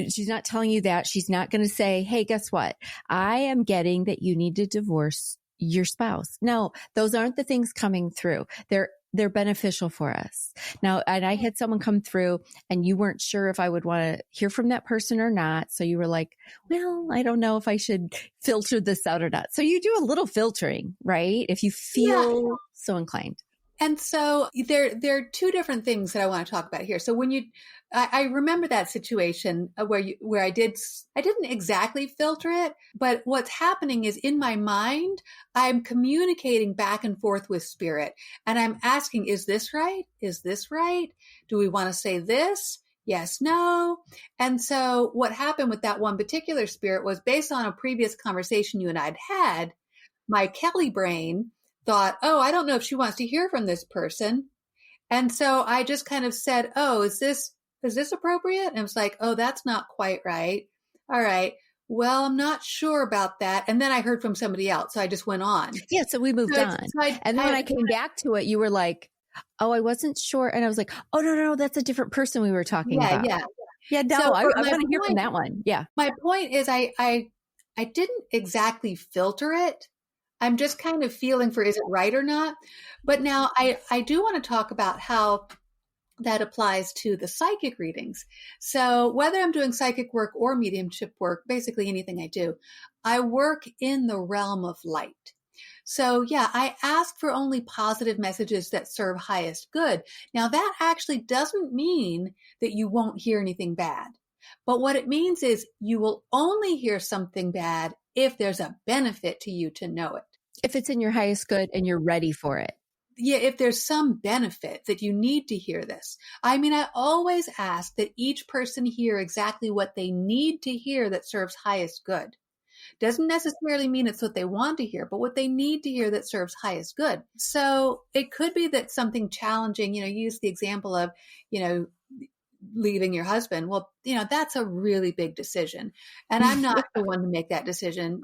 She's not telling you that. She's not going to say, hey, guess what? I am getting that you need to divorce your spouse. No, those aren't the things coming through. They're beneficial for us. Now, and I had someone come through and you weren't sure if I would want to hear from that person or not. So you were like, well, I don't know if I should filter this out or not. So you do a little filtering, right? If you feel so inclined. And so there are two different things that I want to talk about here. So when I remember that situation where I didn't exactly filter it, but what's happening is in my mind, I'm communicating back and forth with spirit and I'm asking, is this right? Is this right? Do we want to say this? Yes, no. And so what happened with that one particular spirit was based on a previous conversation you and I'd had, my Kelly brain thought, oh, I don't know if she wants to hear from this person. And so I just kind of said, oh, is this appropriate? And I was like, oh, that's not quite right. All right. Well, I'm not sure about that. And then I heard from somebody else. So I just went on. Yeah. So we moved on. And then when I came back to it, you were like, oh, I wasn't sure. And I was like, oh, no, that's a different person we were talking about. Yeah. No, so I want to hear from that one. Yeah. My point is I didn't exactly filter it. I'm just kind of feeling for, is it right or not? But now I do want to talk about how that applies to the psychic readings. So whether I'm doing psychic work or mediumship work, basically anything I do, I work in the realm of light. So yeah, I ask for only positive messages that serve highest good. Now that actually doesn't mean that you won't hear anything bad. But what it means is you will only hear something bad if there's a benefit to you to know it. If it's in your highest good and you're ready for it. Yeah, if there's some benefit that you need to hear this. I mean, I always ask that each person hear exactly what they need to hear that serves highest good. Doesn't necessarily mean it's what they want to hear, but what they need to hear that serves highest good. So it could be that something challenging, use the example of, leaving your husband. Well, that's a really big decision. And I'm not the one to make that decision.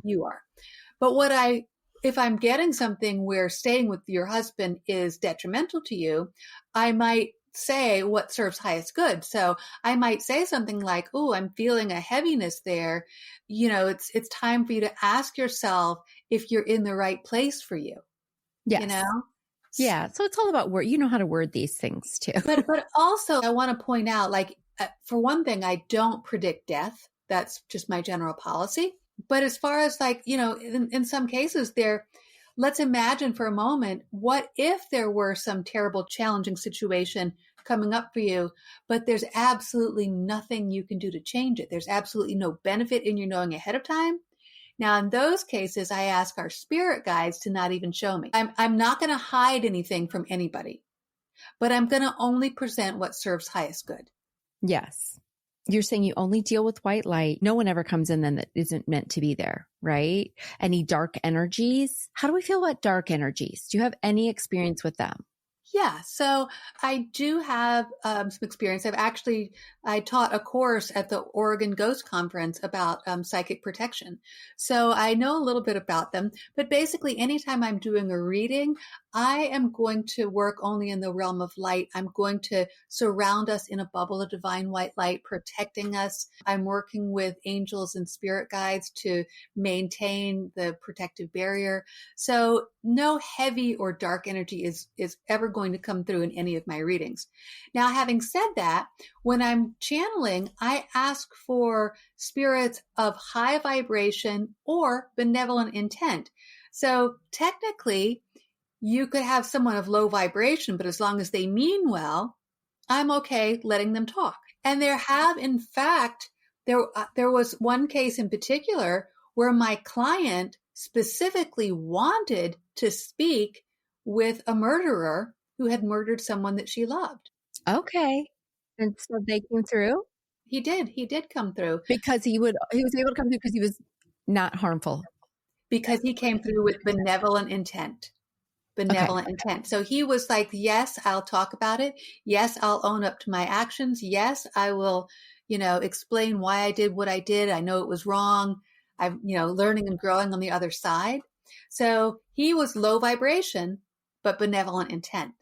You are. But if I'm getting something where staying with your husband is detrimental to you, I might say what serves highest good. So I might say something like, oh, I'm feeling a heaviness there. It's time for you to ask yourself if you're in the right place for you. Yes. Yeah. So it's all about word. You know how to word these things too. But also I want to point out, for one thing, I don't predict death. That's just my general policy. But as far as in some cases let's imagine for a moment, what if there were some terrible, challenging situation coming up for you, but there's absolutely nothing you can do to change it. There's absolutely no benefit in your knowing ahead of time. Now, in those cases, I ask our spirit guides to not even show me. I'm not going to hide anything from anybody, but I'm going to only present what serves highest good. Yes. You're saying you only deal with white light. No one ever comes in then that isn't meant to be there, right? Any dark energies? How do we feel about dark energies? Do you have any experience with them? Yeah, so I do have some experience. I taught a course at the Oregon Ghost Conference about psychic protection. So I know a little bit about them, but basically anytime I'm doing a reading, I am going to work only in the realm of light. I'm going to surround us in a bubble of divine white light, protecting us. I'm working with angels and spirit guides to maintain the protective barrier. So no heavy or dark energy is ever going to come through in any of my readings. Now, having said that, when I'm channeling, I ask for spirits of high vibration or benevolent intent. So technically, you could have someone of low vibration, but as long as they mean well, I'm okay letting them talk. And there have, in fact, there was one case in particular where my client specifically wanted to speak with a murderer who had murdered someone that she loved. Okay. And so they came through? He did come through. Because he was able to come through because he was not harmful. Because he came through with benevolent intent. Intent. So he was like, yes, I'll talk about it. Yes, I'll own up to my actions. Yes, I will, explain why I did what I did. I know it was wrong. I'm, learning and growing on the other side. So he was low vibration, but benevolent intent.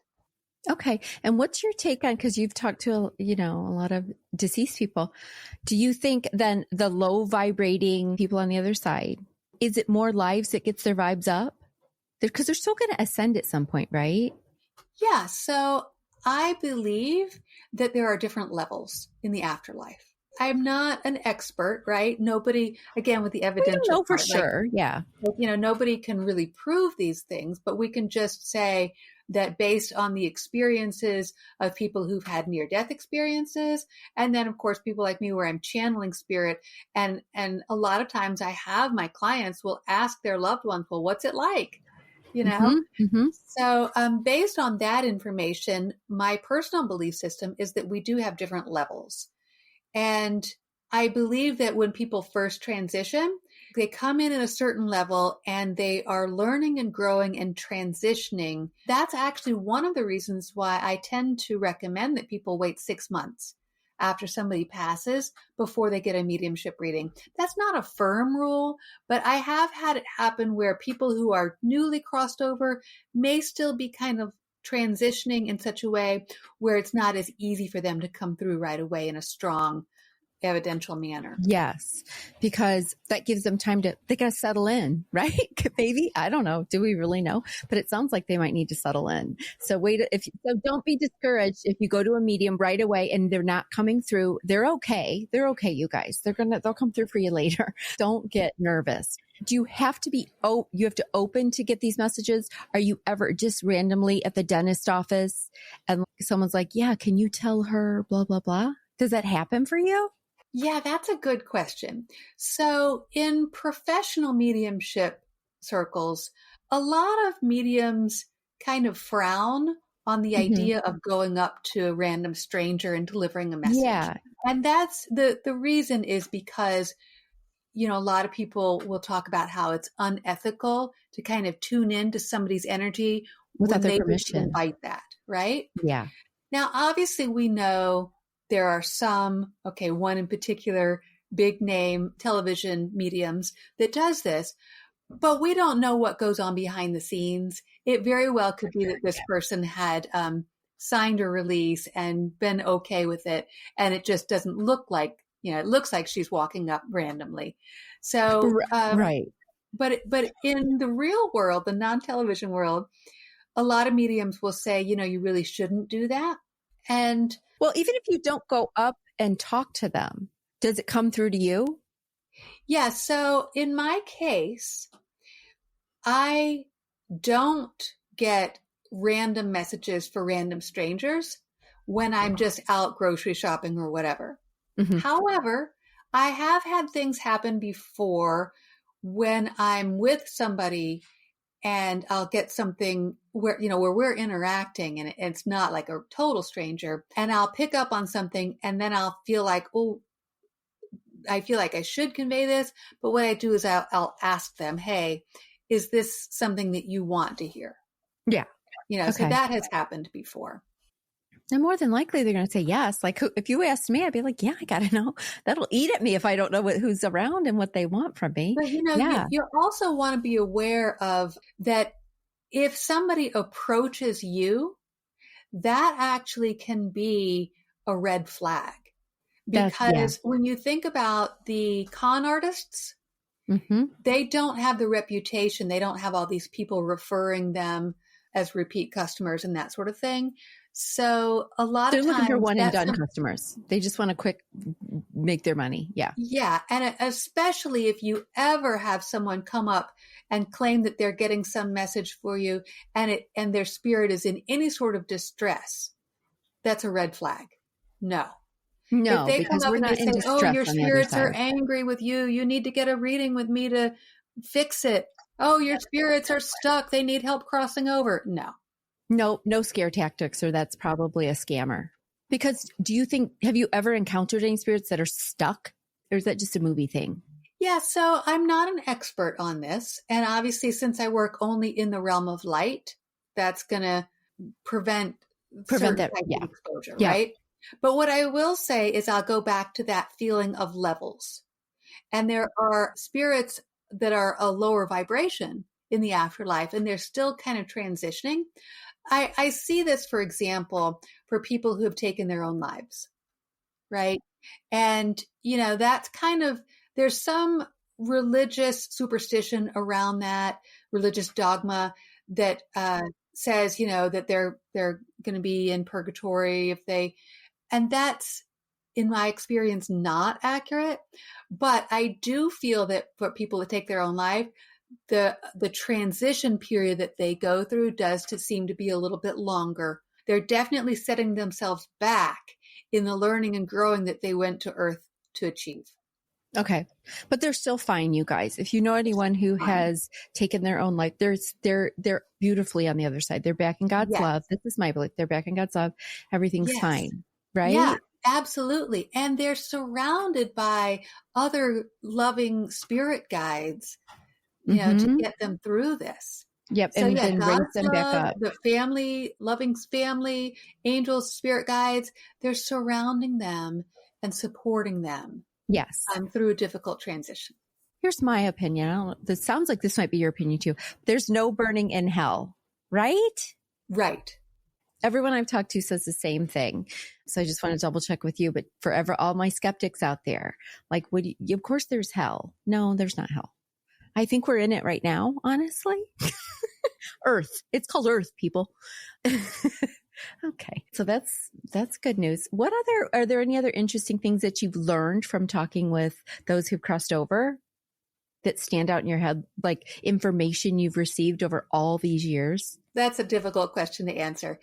Okay. And what's your take on, because you've talked to, a lot of deceased people. Do you think then the low vibrating people on the other side, is it more lives that gets their vibes up? Because they're still going to ascend at some point, right? Yeah. So I believe that there are different levels in the afterlife. I'm not an expert, right? Nobody, again, with the We evidential don't know for part, sure. Yeah. nobody can really prove these things, but we can just say that based on the experiences of people who've had near-death experiences, and then of course people like me where I'm channeling spirit, and a lot of times I have my clients will ask their loved ones, well, what's it like? So based on that information, my personal belief system is that we do have different levels. And I believe that when people first transition, they come in at a certain level and they are learning and growing and transitioning. That's actually one of the reasons why I tend to recommend that people wait 6 months after somebody passes before they get a mediumship reading. That's not a firm rule, but I have had it happen where people who are newly crossed over may still be kind of transitioning in such a way where it's not as easy for them to come through right away in a strong evidential manner. Yes, because that gives them time they got to settle in, right? Maybe. I don't know. Do we really know? But it sounds like they might need to settle in. So don't be discouraged if you go to a medium right away and they're not coming through. They're okay. They're okay, you guys. They'll come through for you later. Don't get nervous. Do you have to you have to open to get these messages? Are you ever just randomly at the dentist office and someone's like, yeah, can you tell her blah, blah, blah? Does that happen for you? Yeah, that's a good question. So in professional mediumship circles, a lot of mediums kind of frown on the idea of going up to a random stranger and delivering a message. Yeah. And that's the reason is because, a lot of people will talk about how it's unethical to kind of tune into somebody's energy without their when they permission. invite that, right? Yeah. Now, obviously, we know there are one in particular, big name television mediums that does this, but we don't know what goes on behind the scenes. It very well could be that this person had signed a release and been okay with it, and it just doesn't look like, it looks like she's walking up randomly. So, right. But in the real world, the non-television world, a lot of mediums will say, you really shouldn't do that. And well, even if you don't go up and talk to them, does it come through to you? Yeah. So in my case, I don't get random messages for random strangers when I'm just out grocery shopping or whatever. However, I have had things happen before when I'm with somebody and I'll get something where we're interacting and it's not like a total stranger, and I'll pick up on something and then I'll feel like, oh, I feel like I should convey this. But what I do is I'll ask them, hey, is this something that you want to hear? Yeah. So that has happened before. And more than likely, they're going to say yes. Like if you asked me, I'd be like, yeah, I got to know. That'll eat at me if I don't know who's around and what they want from me. But, you also want to be aware of that. If somebody approaches you, that actually can be a red flag. Because when you think about the con artists, they don't have the reputation. They don't have all these people referring them as repeat customers and that sort of thing. So a lot of times they're looking for one and done customers. They just want to make their money. Yeah. Yeah. And especially if you ever have someone come up and claim that they're getting some message for you and their spirit is in any sort of distress, that's a red flag. No. No, if they because come up we're and not they in say, distress. oh, your spirits are angry with you. You need to get a reading with me to fix it. Oh, your spirits are stuck. They need help crossing over. No scare tactics, or that's probably a scammer. Because have you ever encountered any spirits that are stuck, or is that just a movie thing? Yeah, so I'm not an expert on this. And obviously, since I work only in the realm of light, that's going to prevent that type of exposure, right? But what I will say is I'll go back to that feeling of levels. And there are spirits that are a lower vibration in the afterlife, and they're still kind of transitioning. I see this, for example, for people who have taken their own lives, right? And, that's kind of, there's some religious superstition around that, religious dogma that says, that they're going to be in purgatory and that's, in my experience, not accurate. But I do feel that for people that take their own life, the transition period that they go through does seem to be a little bit longer. They're definitely setting themselves back in the learning and growing that they went to Earth to achieve. Okay. But they're still fine, you guys. If you know anyone who has taken their own life, they're beautifully on the other side. They're back in God's love. This is my belief. They're back in God's love. Everything's fine. Right? Yeah, absolutely. And they're surrounded by other loving spirit guides, to get them through this. Yep. So, and raise them back up. The family, loving family, angels, spirit guides, they're surrounding them and supporting them. Yes. Through a difficult transition. Here's my opinion. This sounds like this might be your opinion too. There's no burning in hell, right? Right. Everyone I've talked to says the same thing. So I just want to double check with you, but forever, all my skeptics out there, like, of course there's hell. No, there's not hell. I think we're in it right now, honestly. Earth. It's called Earth, people. Okay. So that's good news. Are there any other interesting things that you've learned from talking with those who've crossed over that stand out in your head, like information you've received over all these years? That's a difficult question to answer.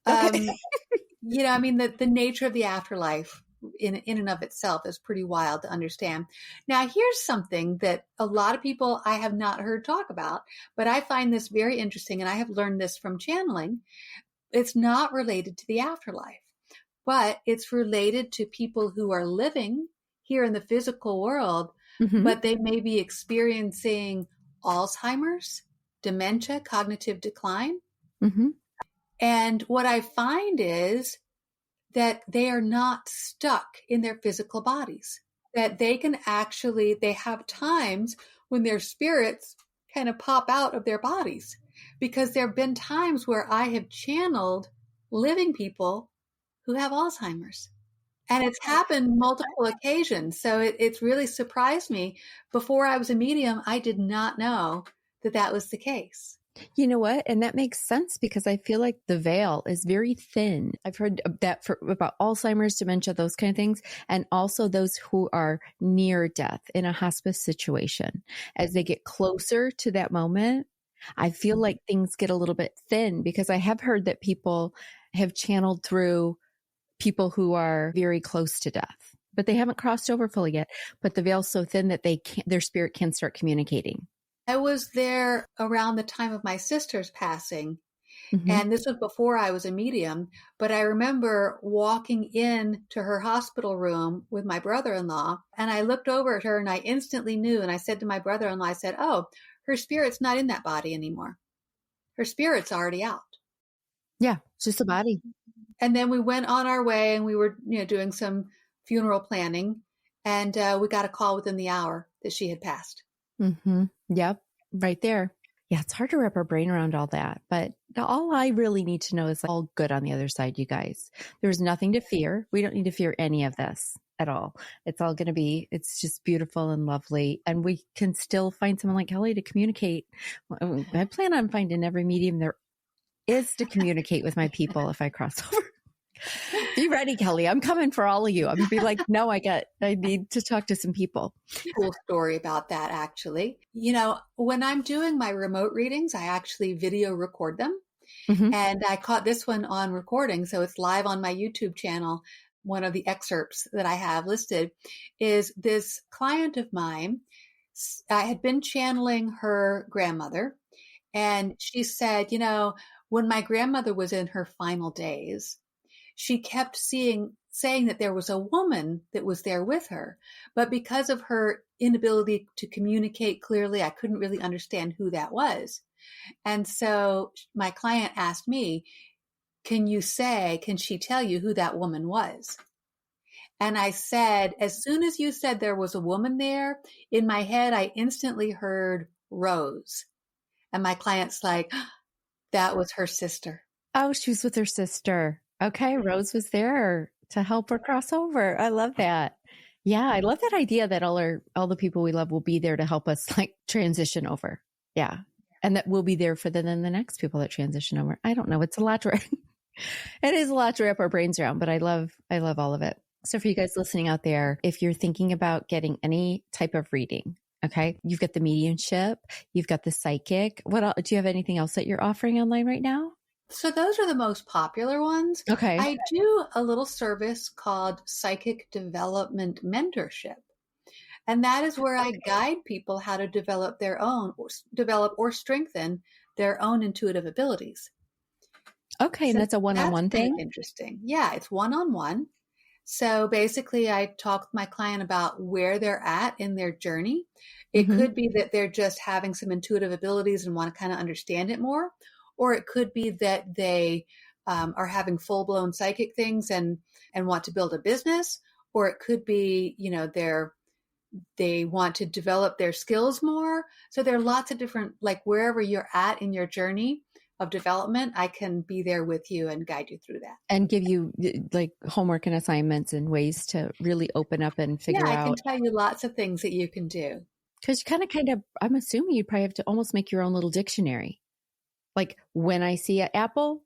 Okay. The nature of the afterlife in and of itself is pretty wild to understand. Now, here's something that a lot of people I have not heard talk about, but I find this very interesting, and I have learned this from channeling. It's not related to the afterlife, but it's related to people who are living here in the physical world, but they may be experiencing Alzheimer's, dementia, cognitive decline. And what I find is that they are not stuck in their physical bodies, that they have times when their spirits kind of pop out of their bodies. Because there have been times where I have channeled living people who have Alzheimer's. And it's happened multiple occasions. So it's really surprised me. Before I was a medium, I did not know that was the case. You know what? And that makes sense because I feel like the veil is very thin. I've heard that about Alzheimer's, dementia, those kind of things. And also those who are near death in a hospice situation. As they get closer to that moment, I feel like things get a little bit thin because I have heard that people have channeled through people who are very close to death, but they haven't crossed over fully yet. But the veil's so thin that their spirit can start communicating. I was there around the time of my sister's passing, and this was before I was a medium, but I remember walking in to her hospital room with my brother-in-law, and I looked over at her and I instantly knew, and I said to my brother-in-law, I said, "Oh, her spirit's not in that body anymore. Her spirit's already out." Yeah, it's just a body. And then we went on our way and we were, doing some funeral planning, and we got a call within the hour that she had passed. Yep. Right there. Yeah. It's hard to wrap our brain around all that, but all I really need to know is all good on the other side, you guys. There's nothing to fear. We don't need to fear any of this at all. It's all going to be, it's just beautiful and lovely. And we can still find someone like Kelly to communicate. I plan on finding every medium there is to communicate with my people if I cross over. Be ready, Kelly. I'm coming for all of you. I'm going to be like, no, I need to talk to some people. Cool story about that, actually. When I'm doing my remote readings, I actually video record them. And I caught this one on recording. So it's live on my YouTube channel. One of the excerpts that I have listed is this client of mine. I had been channeling her grandmother, and she said, when my grandmother was in her final days, she kept saying that there was a woman that was there with her. But because of her inability to communicate clearly, I couldn't really understand who that was. And so my client asked me, can she tell you who that woman was? And I said, as soon as you said there was a woman there, in my head, I instantly heard Rose. And my client's like, that was her sister. Oh, she was with her sister. Okay. Rose was there to help her cross over. I love that. Yeah, I love that idea that all the people we love will be there to help us like transition over. Yeah. And that we'll be there for then the next people that transition over. I don't know. It's a lot to it is a lot to wrap our brains around, but I love all of it. So for you guys listening out there, if you're thinking about getting any type of reading, okay, you've got the mediumship, you've got the psychic. What else? Do you have anything else that you're offering online right now? So those are the most popular ones. Okay. I do a little service called Psychic Development Mentorship. And that is where I guide people how to develop or strengthen their own intuitive abilities. Okay. And that's a one-on-one thing? Kind of interesting. Yeah, it's one-on-one. So basically, I talk with my client about where they're at in their journey. It could be that they're just having some intuitive abilities and want to kind of understand it more. Or it could be that they are having full-blown psychic things and want to build a business. Or it could be, they want to develop their skills more. So there are lots of different, like wherever you're at in your journey of development, I can be there with you and guide you through that. And give you like homework and assignments and ways to really open up and figure out. Yeah, I can tell you lots of things that you can do. Because you kind of, I'm assuming you'd probably have to almost make your own little dictionary. Like when I see an apple,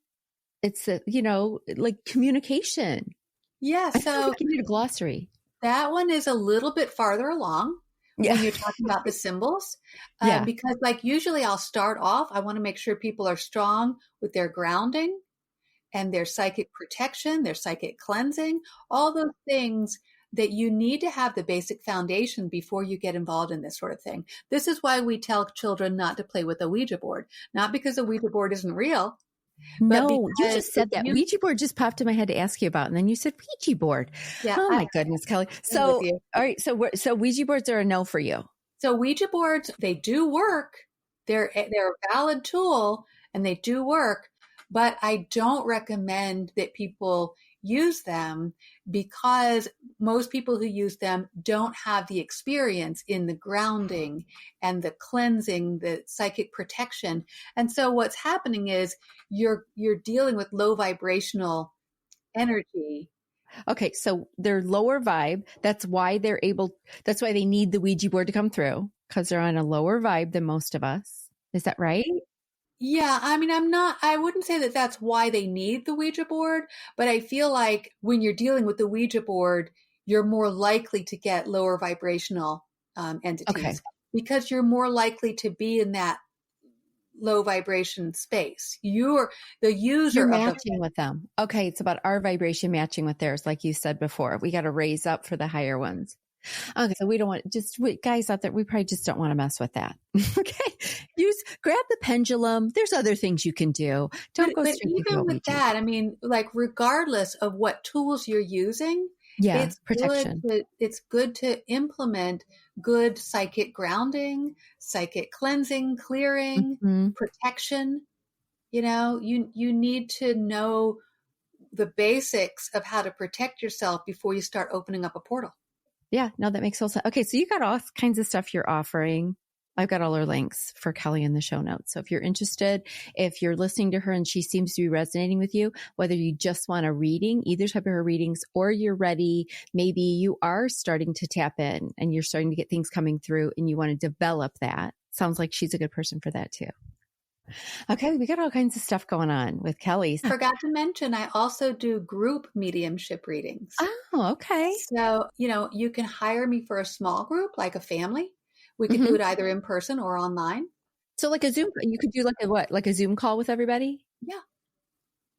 it's like communication. Yeah, so you need a glossary. That one is a little bit farther along when you're talking about the symbols. Because like usually I'll start off, I want to make sure people are strong with their grounding and their psychic protection, their psychic cleansing, all those things that you need to have the basic foundation before you get involved in this sort of thing. This is why we tell children not to play with a Ouija board, not because a Ouija board isn't real. No, you just said that. Ouija board just popped in my head to ask you about, and then you said Ouija board. Yeah, oh my goodness, Kelly. So, all right, so Ouija boards are a no for you. So Ouija boards, they do work. They're a valid tool, and they do work. But I don't recommend that people use them because most people who use them don't have the experience in the grounding and the cleansing, the psychic protection. And so what's happening is you're dealing with low vibrational energy. Okay, so they're lower vibe. That's why they need the Ouija board to come through, because they're on a lower vibe than most of us. Is that right? Yeah, I mean, I wouldn't say that that's why they need the Ouija board, but I feel like when you're dealing with the Ouija board, you're more likely to get lower vibrational entities because you're more likely to be in that low vibration space. You're the user. You're matching with them. Okay, it's about our vibration matching with theirs, like you said before. We got to raise up for the higher ones. Okay, so we don't want guys out there. We probably just don't want to mess with that. Okay, grab the pendulum. There's other things you can do. Don't go straight. But even with that, I mean, like regardless of what tools you're using, it's protection. It's good to implement good psychic grounding, psychic cleansing, clearing, protection. You need to know the basics of how to protect yourself before you start opening up a portal. Yeah, no, that makes total sense. Okay, so you got all kinds of stuff you're offering. I've got all her links for Kelly in the show notes. So if you're interested, if you're listening to her and she seems to be resonating with you, whether you just want a reading, either type of her readings, or you're ready, maybe you are starting to tap in and you're starting to get things coming through and you want to develop that. Sounds like she's a good person for that too. Okay, we got all kinds of stuff going on with Kelly. Forgot to mention, I also do group mediumship readings. Oh, okay. So, you can hire me for a small group, like a family. We could do it either in person or online. So like a Zoom, you could do like a Zoom call with everybody? Yeah.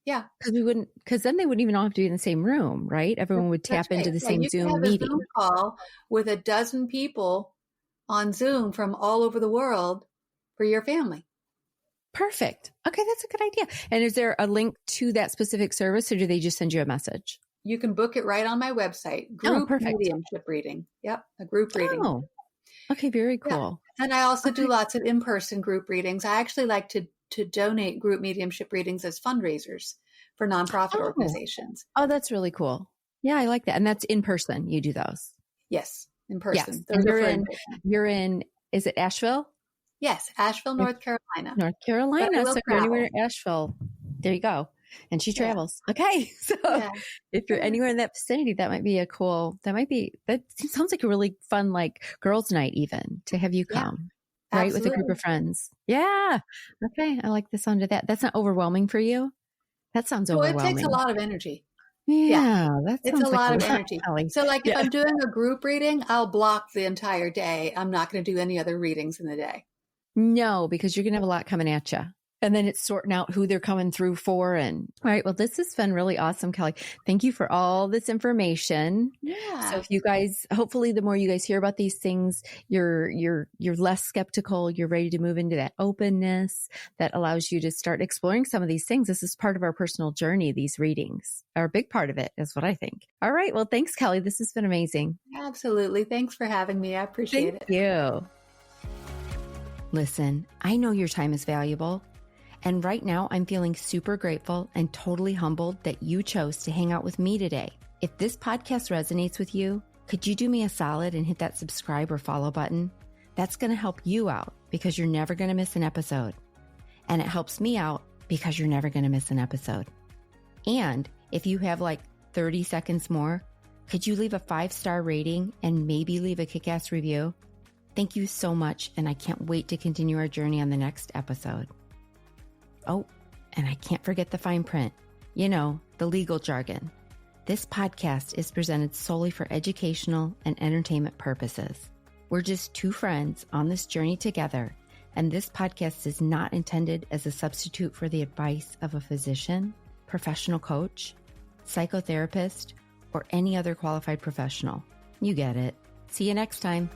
Yeah. Because then they wouldn't even all have to be in the same room, right? Everyone would tap into the same Zoom meeting. A Zoom call with a dozen people on Zoom from all over the world for your family. Perfect. Okay, that's a good idea. And is there a link to that specific service or do they just send you a message? You can book it right on my website. Group mediumship reading. Yep, a group reading. Oh, okay, very cool. Yeah. And I also do lots of in-person group readings. I actually like to donate group mediumship readings as fundraisers for nonprofit organizations. Oh, that's really cool. Yeah, I like that. And that's in person. You do those? Yes, in person. Yes. You're in, is it Asheville? Yes, Asheville, North Carolina. North Carolina. So if you're anywhere in Asheville, there you go. And she travels. Yeah. Okay. So if you're anywhere in that vicinity, that sounds like a really fun, like girls' night even to have you come, right? Absolutely. With a group of friends. Yeah. Okay. I like the sound of that. That's not overwhelming for you? That sounds overwhelming. It takes a lot of energy. Yeah. That sounds it's a lot of energy. So like if I'm doing a group reading, I'll block the entire day. I'm not going to do any other readings in the day. No, because you're going to have a lot coming at you. And then it's sorting out who they're coming through for. And all right, well, this has been really awesome, Kelly. Thank you for all this information. Yeah. So if you guys, hopefully the more you guys hear about these things, you're less skeptical. You're ready to move into that openness that allows you to start exploring some of these things. This is part of our personal journey. These readings are a big part of it, is what I think. All right. Well, thanks, Kelly. This has been amazing. Absolutely. Thanks for having me. I appreciate it. Thank you. Listen, I know your time is valuable. And right now, I'm feeling super grateful and totally humbled that you chose to hang out with me today. If this podcast resonates with you, could you do me a solid and hit that subscribe or follow button? That's going to help you out because you're never going to miss an episode. And it helps me out because you're never going to miss an episode. And if you have like 30 seconds more, could you leave a 5-star rating and maybe leave a kick-ass review? Thank you so much, and I can't wait to continue our journey on the next episode. Oh, and I can't forget the fine print. You know, the legal jargon. This podcast is presented solely for educational and entertainment purposes. We're just two friends on this journey together, and this podcast is not intended as a substitute for the advice of a physician, professional coach, psychotherapist, or any other qualified professional. You get it. See you next time.